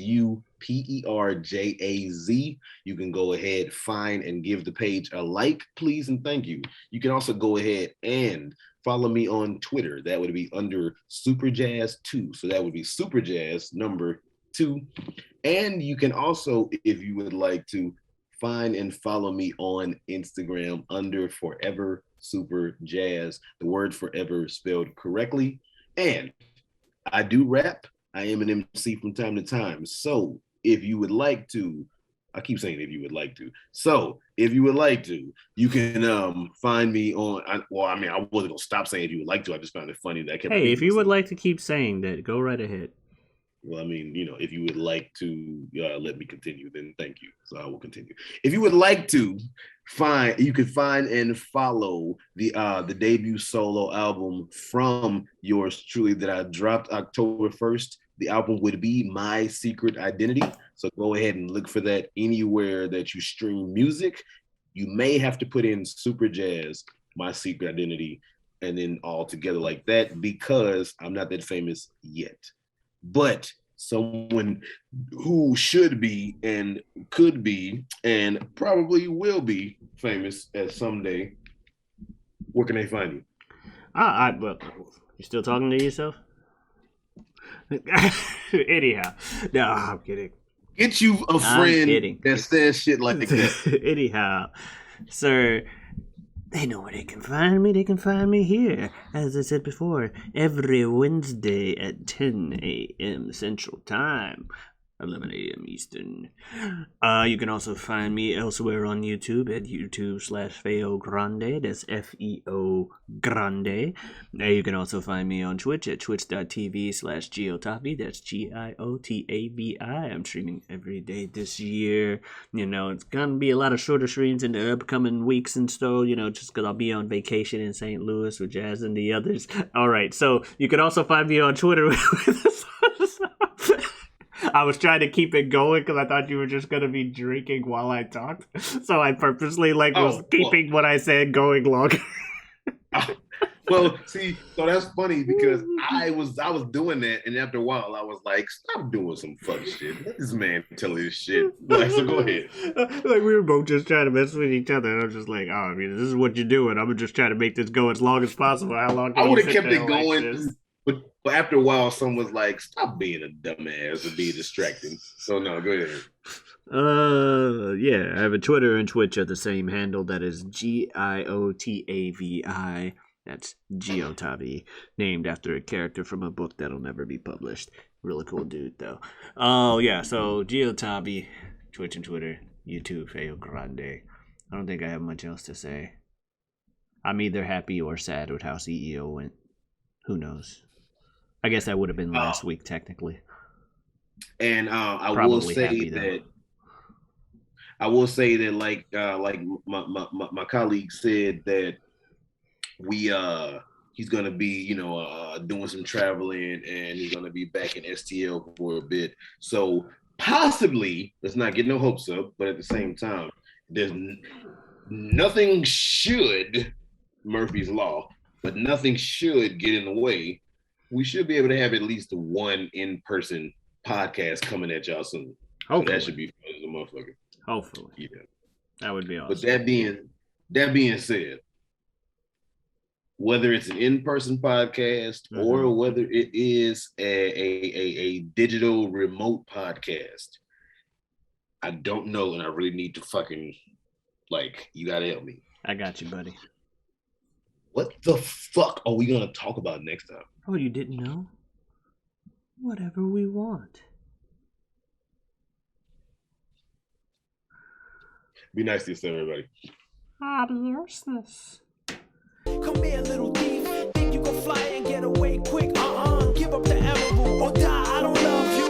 You can go ahead, find, and give the page a like, please, and thank you. You can also go ahead and follow me on Twitter. That would be under Superjaz2. So that would be Superjaz number 2. And you can also, if you would like to, find and follow me on Instagram under Forever Super Jazz. The word forever spelled correctly. And I do rap. I am an MC from time to time. So if you would like to, I keep saying if you would like to. So if you would like to, you can find me on, I wasn't going to stop saying if you would like to. I just found it funny that I kept Hey, if you would myself. like to keep saying that, go right ahead. Well, I mean, if you would like to let me continue, then thank you. So I will continue. If you would like to you can find and follow the debut solo album from yours truly that I dropped October 1st. The album would be My Secret Identity. So go ahead and look for that anywhere that you stream music. You may have to put in Superjaz, My Secret Identity, and then all together like that because I'm not that famous yet. But someone who should be and could be and probably will be famous at someday, where can they find you? Well, you still talking to yourself? Anyhow, no, I'm kidding. Get you a friend that says shit like that. Anyhow, sir, They know where they can find me. They can find me here, as I said before, every Wednesday at 10 a.m. Central Time, 11 a.m. Eastern. You can also find me elsewhere on YouTube at YouTube/feogrande. That's Feo Grande. You can also find me on Twitch at twitch.tv/Giotavi. That's Giotavi. I'm streaming every day this year. You know, it's gonna be a lot of shorter streams in the upcoming weeks and so, you know, just because I'll be on vacation in St. Louis with Jazz and the others. All right, so you can also find me on Twitter I was trying to keep it going because I thought you were just gonna be drinking while I talked, so I purposely was keeping what I said going longer. Well, see, so that's funny because I was doing that, and after a while, I was like, "Stop doing some fuck shit. Let this man tell his shit." Like, so go ahead. Like we were both just trying to mess with each other, and I was just like, "Oh, I mean, this is what you're doing. I'm just trying to make this go as long as possible. How long?" I would have kept it going. But after a while, someone was like, "Stop being a dumbass and be distracting." So no, go ahead. Yeah, I have a Twitter and Twitch at the same handle. That is Giotavi. That's Giotavi, named after a character from a book that'll never be published. Really cool dude, though. Oh yeah, so Giotavi, Twitch and Twitter, YouTube, Feo Grande. I don't think I have much else to say. I'm either happy or sad with how CEO went. Who knows? I guess that would have been last week, technically. And I will say that, like my colleague said that he's gonna be, doing some traveling, and he's gonna be back in STL for a bit. So possibly, let's not get no hopes up, but at the same time, there's nothing should, Murphy's Law, but nothing should get in the way. We should be able to have at least one in-person podcast coming at y'all soon. Hopefully. So that should be fun as a motherfucker. Hopefully. Yeah. That would be awesome. But that being said, whether it's an in-person podcast or whether it is a digital remote podcast, I don't know, and I really need to fucking, you gotta help me. I got you, buddy. What the fuck are we gonna talk about next time? Oh, you didn't know? Whatever we want. Be nice to yourself, everybody. Adios. Come here, little thief. Think you can fly and get away quick? Give up the emerald or die. I don't love you.